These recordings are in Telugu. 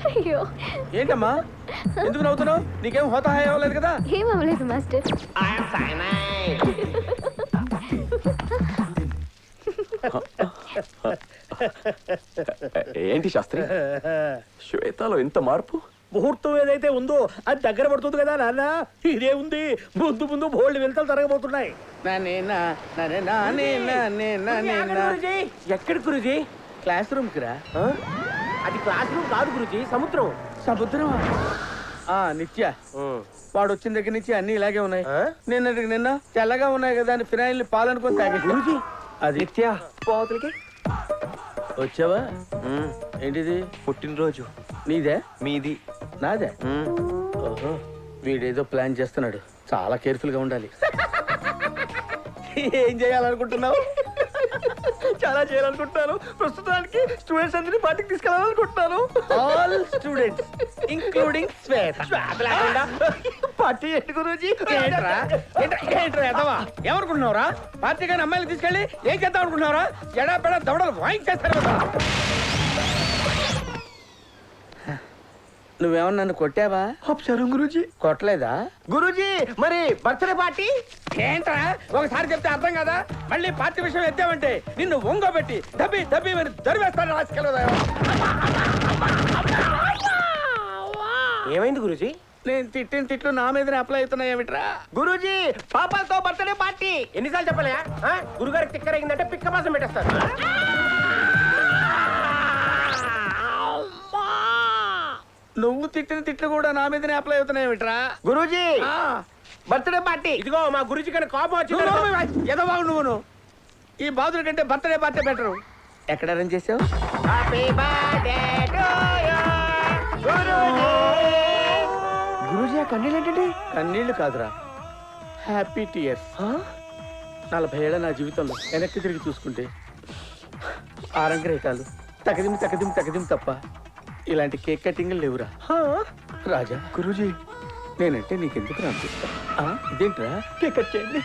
అయ్యో ఏంటమ్మా ఎందుకు నవ్వుతున్నావు? నీకేం హోతా హాయ్ అవ్వలేదు కదా? ఏం అవ్వలేదు మాస్టర్. ఏంటి శాస్త్రి, శ్వేతలో ఇంత మార్పు? ముహూర్తం ఏదైతే ఉందో అది దగ్గర పడుతుంది కదా నాన్న. ఇదే ఉంది, ముందు ముందు బోల్డ్ వెళ్తాలు జరగబోతున్నాయి. ఎక్కడ గురుజీ? క్లాస్ రూమ్ కి రా. అది క్లాస్ రూమ్ కాదు గురుజీ, సముద్రం. సముద్రం నిత్య వాడు వచ్చిన దగ్గర నుంచి అన్ని ఇలాగే ఉన్నాయి. నిన్న తెల్లగా ఉన్నాయి కదా అని ఫినాయిల్ పాలనుకొని తాగేసి గురుజీ. అది నిత్య పోతులకి వచ్చావా? ఏంటిది? పుట్టినరోజు. నీదే? మీది. నాదే. ఓహో, వీడేదో ప్లాన్ చేస్తున్నాడు. చాలా కేర్ఫుల్ గా ఉండాలి. ఏం చేయాలనుకుంటున్నావు? చాలా చేయాలనుకుంటున్నాను. ప్రస్తుతానికి స్టూడెంట్స్ అందరినీ పార్టీకి తీసుకెళ్ళాలనుకుంటున్నాను. ఆల్ స్టూడెంట్స్ ఇంక్లూడింగ్ శ్వేత. పార్టీ ఏంటి గురూజీ? ఏంట్రా ఎదవా? ఏమనుకుంటున్నావురా? పార్టీ కానీ అమ్మాయిలు తీసుకెళ్ళి ఏం చేద్దాం అనుకుంటున్నావురా? ఎడా పెడా దవడలు వాయించేస్తారు కదా. నువ్వేమన్నా నన్ను కొట్టావా? అప్సరం గురూజీ. కొట్టలేదా? గురూజీ మరి బర్త్డే పార్టీ ఏంట్రా ఒకసారి చెప్తే అర్థం కదా? మళ్ళీ పార్టీ విషయం ఎత్తామంటే నిన్ను ఒంగోబెట్టి దబ్బి దబ్బి మరి దరివేస్తాను రాసుకెళ్ళదా? ఏమైంది గురూజీ? నేను తిట్టిన తిట్లు నా మీదనే అప్లై అవుతున్నాయేమిట్రా? గురూజీ పాపాలతో బర్త్డే పార్టీ ఎన్నిసార్లు చెప్పలే? గురుగారికి తిక్కరగిందంటే పిక్క మాసం పెట్టేస్తారు. నువ్వు తిట్టిన తిట్లు కూడా నా మీదనే అప్లై అవుతున్నాయేమిట్రా? Guruji birthday party. ఇదిగో మా గురూజీ కన్నా కోపం వచ్చింది. ఏదో బాగు నువ్వును. ఈ బాధల కంటే బర్త్డే పార్టీ బెటరు. ఎక్కడ అరేంజ్ చేసావు? గురూజీ ఆ కన్నీళ్ళు ఏంటండి? కన్నీళ్లు కాదురా, హ్యాపీ టీయర్స్. 40 ఏళ్ళ నా జీవితంలో వెనక్కి తిరిగి చూసుకుంటే ఆరంగ్రహితాలు తకదిమి తకదిమి తకదిమి తప్ప ఇలాంటి కేక్ కటింగ్లు లేవురా. రాజా, గురూజీ నేనంటే నీకెందుకు అనిపిస్తా? ఇదేంట్రా? కేక్ కట్ చేయండి.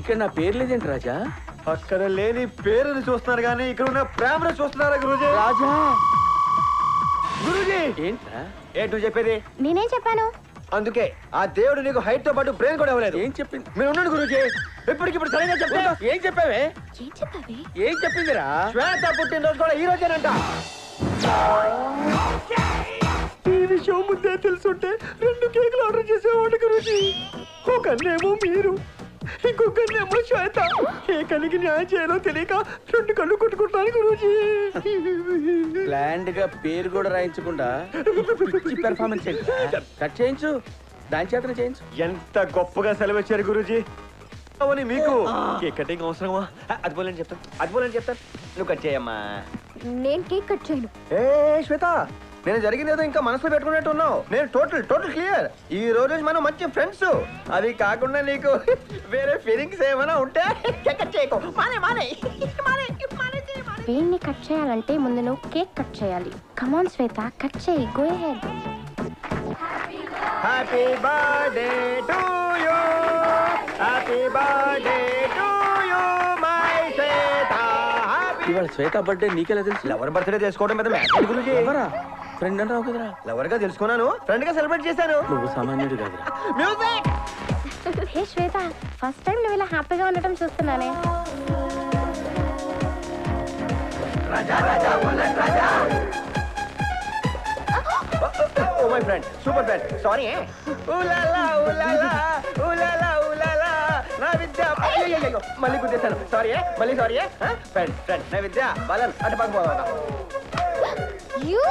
ఇక్కడ నా పేరు లేదేంటి రాజా? అక్కడ లేని పేరుని చూస్తున్నారు కానీ ఇక్కడ ఉన్న ప్రేమను చూస్తున్నారా గురూజీ? రాజా గురూజీ ఏంట్రా? ఏంటో చెప్పేది? నేనేం చెప్పాను? అందుకే ఆ దేవుడు నీకు హైట్ తో పాటు బ్రెయిన్ కూడా ఇవ్వలేదు. ఏం చెప్పింది? మీరు ఉండండి గురూజీ, ఇప్పటికిప్పుడు సరిగా చెప్తా. ఏం చెప్పావే? ఏం చెప్పావి? ఏం చెప్పిందిరా? శ్వేత పుట్టినరోజు కూడా ఈ రోజేనంట. ఈ విషయం ముందే తెలుసుంటే 2 కేకులు ఆర్డర్ చేసేవాడు గురూజీ. ఒకన్నేమో మీరు, ఇంకొకన్నేమో శ్వేత. ఏ కలిగి న్యాయం చేయాలో తెలియక 2 కళ్ళు కొట్టుకుంటాను గురూజీ. ప్లాండ్ గా పేరు కూడా రాయించకుండా పెర్ఫార్మెన్స్ కట్ చేయించు, దాని చేతనే చేయించు. ఎంత గొప్పగా సెలవిచ్చారు గురూజీ. అవును మీకు కేక్ కటింగ్ అవసరమా? అది పోలేని చెప్తాను. నువ్వు కట్ చేయమ్మా. నేను కేక్ కట్ చేయను. ఏ శ్వేత, నేను జరిగింది ఏదో ఇంకా మనసులో పెట్టుకున్నట్టు ఉన్నావు. నేను టోటల్ క్లియర్. ఈ రోజు మనం మంచి ఫ్రెండ్స్. అది కాకుండా నీకు వేరే ఫీలింగ్స్ ఏమైనా ఉంటే కట్ చేయకు. వీడిని కట్ చేయాలంటే ముందు నువ్వు కేక్ కట్ చేయాలి. కమాన్ శ్వేత, కట్ చేయి. Go ahead. Happy birthday to you, happy birthday to you my Shweta. ఇవాళ శ్వేత బర్త్డే నీకెలా తెలుసు? లవర్ బర్త్డే చేసుకోవడం మీద మ్యాటర్ గురూజీ. ఎవరా? ఫ్రెండ్ అని రావు కదరా? లవర్ గా తెలుసుకున్నాను, ఫ్రెండ్ గా సెలబ్రేట్ చేశాను. నువ్వు సామాన్యుడు కాదురా. Music. Hey Shweta, first time నువ్వు ఇలా హ్యాపీగా ఉండటం చూస్తున్నానే. Oh my friend, super friend. Sorry. ఊలాలా ఊలాలా ఊలాలా ఊలాలా నా విద్య. అయ్యో మళ్ళీ గుర్తేశాను. సారీ. ఫ్రెండ్ నా విద్య బాలన్ అటు పక్క పోదా. You?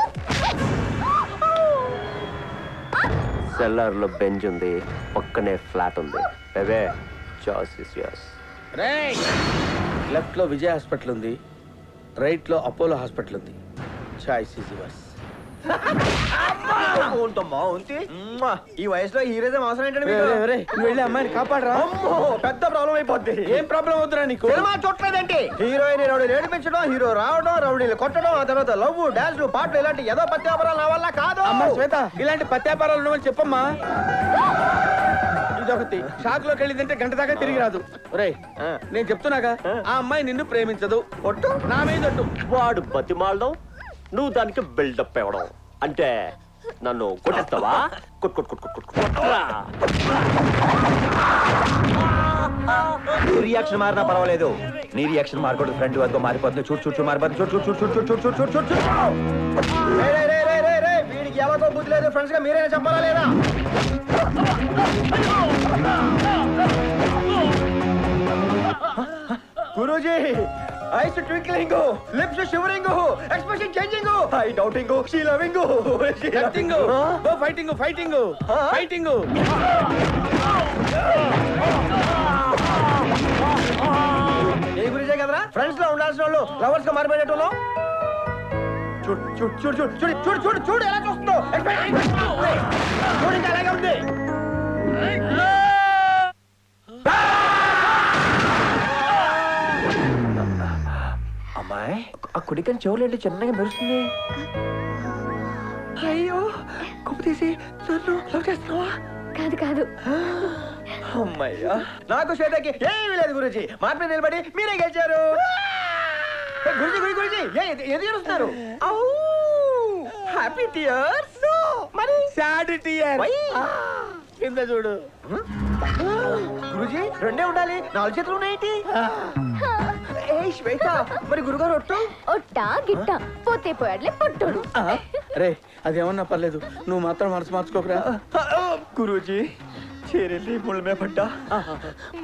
సెల్లార్ లో బెంచ్ ఉంది, పక్కనే ఫ్లాట్ ఉంది. బేబే చాయిస్ ఇస్ యోర్స్. లెఫ్ట్ లో విజయ్ హాస్పిటల్ ఉంది, రైట్ లో అపోలో హాస్పిటల్ ఉంది. Choice is yours. ఈ వయసులో హీరోయిజం అవసరం ఏంటంటే మీకు? నువ్వు వెళ్ళి అమ్మాయిని కాపాడరా. అమ్మో, పెద్ద ప్రాబ్లం అయిపోద్ది. ఏం ప్రాబ్లం అవుతురా నీకు? సినిమా చూడలేదంటే హీరోయిన్ రౌడీలు ఏడిపించడం, హీరో రావడం, రౌడీలు కొట్టడం, ఆ తర్వాత లవ్ డాన్స్లు పాటలు ఇలాంటి ఏదో పత్యాపరాలు నా వల్ల కాదు. అమ్మా శ్వేత, ఇలాంటి పత్యాపారాలు ఉండవని చెప్పమ్మా. అదొకటి షాక్ లోకి వెళ్ళిందంటే గంట దాకా తిరిగి రాదు. ఒరేయ్ నేను చెప్తున్నాగా ఆ అమ్మాయి నిన్ను ప్రేమించదు. ఒట్టు నా మీద ఒట్టు. వాడు బతిమాలడం, నువ్వు దానికి బిల్డప్ ఇవ్వడం అంటే నన్ను కొట్టేస్తావా? కొట్రా. నీ రియాక్షన్ మారినా పర్వాలేదు, నీ రియాక్షన్ మారకూడదు. ఫ్రెండ్ వరకు మారిపోతుంది. చూడు మారిపోతుంది. చూడు. వీడికి ఎవరికో బుద్ధి లేదు. ఫ్రెండ్స్ గా మీరైనా చెప్పాలా లేదా? Guruji, eyes twinkling, lips shivering, expression changing, I doubting, she loving, fighting go fighting fighting fighting. ఏ గురుజే కదరా ఫ్రెండ్స్ లో ఉండాల్సిన వాళ్ళు లవర్స్ గా మారిపోయేటోళ్ళు. చూడు ఎలా చూస్తుందో. చూడు ఇంకా అలాగే ఉంది. అమ్మాయి ఆ కుడికని చెవులేంటి చిన్నగా మెరుస్తుంది. అయ్యో కుప్పు తీసి నన్ను లవ్ చేస్తున్నావా? కాదు అమ్మయ్యా, నాకు శ్వేతకి ఏమీ లేదు గురుజీ. మాట మీద నిలబడి మీరే గెలిచారు. గురుజీ ఎందుకు చేస్తున్నారు? Happy tears. మరి సాడ్ టీయర్ కింద చూడు. గురుజీ రెండే ఉండాలి, 4 చేతులు ఉన్నాయేంటి? ఏ శ్వేత, మరి గురుగారు ఒట్టా గిట్ట పోతే పోయాడులే పొట్టుడు. రే అదేమన్నా పర్లేదు, నువ్వు మాత్రం మనసు మార్చుకోకరా. గురూజీ చీరెళ్ళి ముళ్ళమే పడ్డా,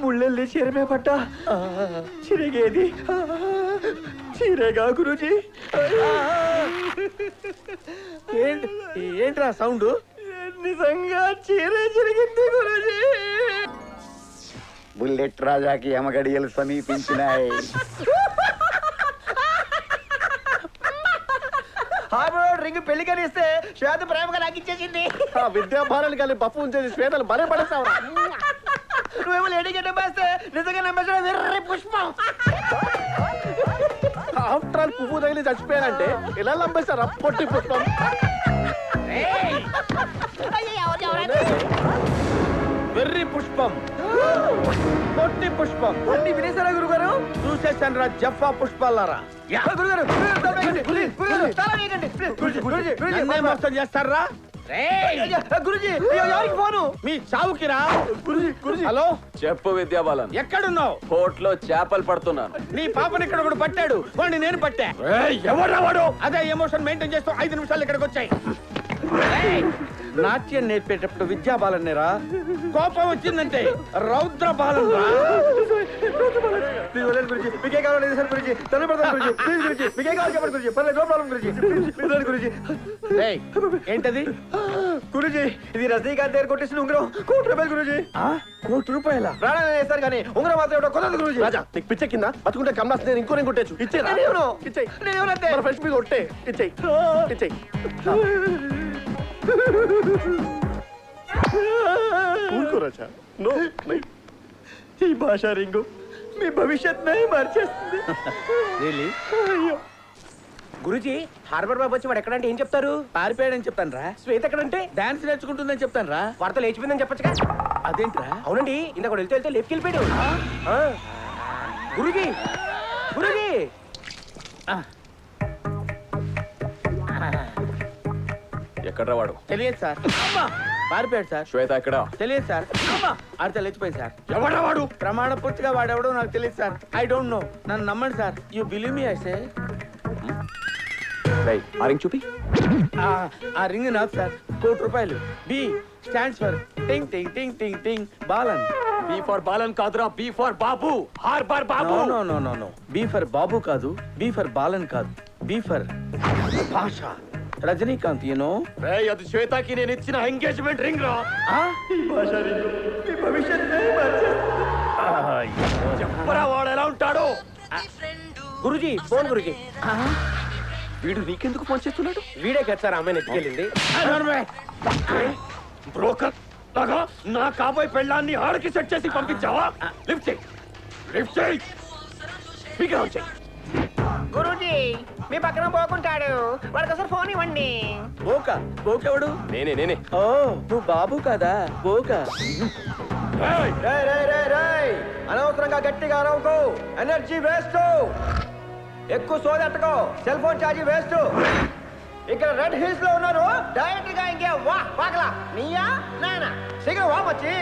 ముళ్ళెళ్ళి చీరమే పడ్డా, చిరిగేది చీరేగా గురూజీ. ఏంట్రా సౌండ్? నిజంగా చీరే చిరిగింది గురూజీ. బుల్లెట్ రాజాకి యమగడియలు సమీపించినాయి. రింగ్ పెళ్లి కనిస్తే శ్వేత ప్రేమగా లాగిచ్చేసింది. విద్యాభారాలు కానీ బప్పు ఉంచేది శ్వేతలు బలే పడేస్తావు. నువ్వేమో లేడీ గడ్డ వేస్తే నిజంగా నమ్మేసిన వెర్రి పుష్పం. ఆఫ్టర్ ఆల్ పువ్వు తగిలి చచ్చిపోయానంటే ఇలా లంబేస్తారా పొట్టి పుష్పం? వెర్రి పుష్పం, పొట్టి పుష్పం. అన్ని వినేశారా గురుగారు? చూసేసాను రా జఫా పుష్పాలారా. నన్నే మోసం చేస్తారా? గురుజీ ఎవరికి ఫోను? మీ చావుకిరా. హలో చెప్పు విద్యాబాలన్, ఎక్కడున్నావు? కోట్లో చేపలు పడుతున్నాను. నీ పాపని ఇక్కడ ఒకడు పట్టాడు, వాడిని నేను పట్టా. ఎవడ్రా వాడు? అదే ఎమోషన్ మెయింటైన్ చేస్తూ 5 నిమిషాలు ఇక్కడికి వచ్చాయి. నాట్యం నేర్పేటప్పుడు విద్యాబాలన్ రా, కోపం వచ్చిందంటే రౌద్ర బాలన్ రా. మీకే కావాలి సార్ గురుజీ, తల్లి పడతాను గురుజీ. ప్లీజ్ గురుజీ, మీకే కావాలి చెప్పండి గురుజీ. పర్లేదు, నో ప్రాబ్లం గురుజీ. గురుజీ ఏయ్, ఏంటది? గురుజీ ఇది రజనీకాంత్ దగ్గర కొట్టేసిన ఉంగరం, ₹1,00,000 గురుజీ. ₹1,00,000? ప్రాణాలు వేస్తారు కానీ ఉంగరం మాత్రం ఏమిటో కొనదు గురుజీ. రాజా నీకు పిచ్చ కింద బతుకుంటే కమలాస్ నేను ఇంకో కొట్టేచ్చు. ఇచ్చేరా? ఇచ్చేయి. నేనేమనంతే మన ఫ్రెండ్స్ మీద కొట్టే. ఇచ్చేయి. ఊరుకో రాజా. నో ఈ భాషా రింగు మీ భవిష్యత్ మార్చేస్తుంది. అయ్యో గురుజీ, హార్బర్ బాబు వచ్చి వాడు ఎక్కడంటే ఏం చెప్తారు? పారిపోయాడని చెప్తాను రా. శ్వేత ఎక్కడంటే డాన్స్ నేర్చుకుంటుందని చెప్తాను రా. వార్త లేచిపోయిందని చెప్పచ్చుగా. అదేంట్రా? అవునండి, ఇందాక వెళ్తే లేపుకెళ్ళిపోయాడు. గురుజీ గురుజీ ఎక్కడ్రా వాడు? తెలియదు సార్. పారిపోయాడు సార్. శ్వేత ఎక్కడా? తెలియదు సార్. ఆడితే లేచిపోయింది సార్. ఎవడ్రా వాడు? ప్రమాణ పూర్తిగా వాడెవడో నాకు తెలియదు సార్. I don't know. నన్ను నమ్మండి sir. You believe me I say. ఆ రింగ్ చూపి. ఆ రింగ్ నాకు సార్. ₹1,00,000. బి స్టాండ్స్ ఫర్ టింగ్ టింగ్ టింగ్ టింగ్ టింగ్ బాలన్. బీ ఫర్ బాలన్ కాదురా, B for Babu. Harbour Babu. No no no no. B for Babu కాదు, బి ఫర్ బాలన్ కాదు, B for Baasha. Rajinikanth you know. రేయ్, అది శ్వేతకి నేను ఇచ్చిన ఎంగేజ్మెంట్ రింగ్ రా. చెప్పరా వాడు ఎలా ఉంటాడో. గురుజీ ఫోన్ గురుజీ. వీడు నీకెందుకు ఫోన్ చేస్తున్నాడు? వీడే కదా సార్ అమ్మాయిని ఎత్తుకెళ్ళింది. బ్రోకర్ లాగా నా కాబోయే పెళ్ళాన్ని ఆడికి సెట్ చేసి పంపించావా? లిఫ్ట్ చేయి, లిఫ్ట్ చేయి, స్పీకర్ ఆన్ చేయి. గురుజీ మీ పక్కన పోకుంటాడు, వాడికి ఒకసారి ఫోన్ ఇవ్వండి. బోకా? బోకెవడు? నేనే. ఓ నువ్వు బాబు కదా, బోకా. ఏయ్! రే రే రే రే అనవసరంగా గట్టిగా అరవకు, ఎనర్జీ వేస్ట్. ఎక్కువ సోదెట్టుకో, సెల్ ఫోన్ ఛార్జీ వేస్ట్. ఇక్కడ రెడ్ హిల్స్ లో ఉన్నారు, డైరెక్ట్ గా ఇంకే వా పాకలా నీయా నాయనా శీఘ్రం వా మచ్చి.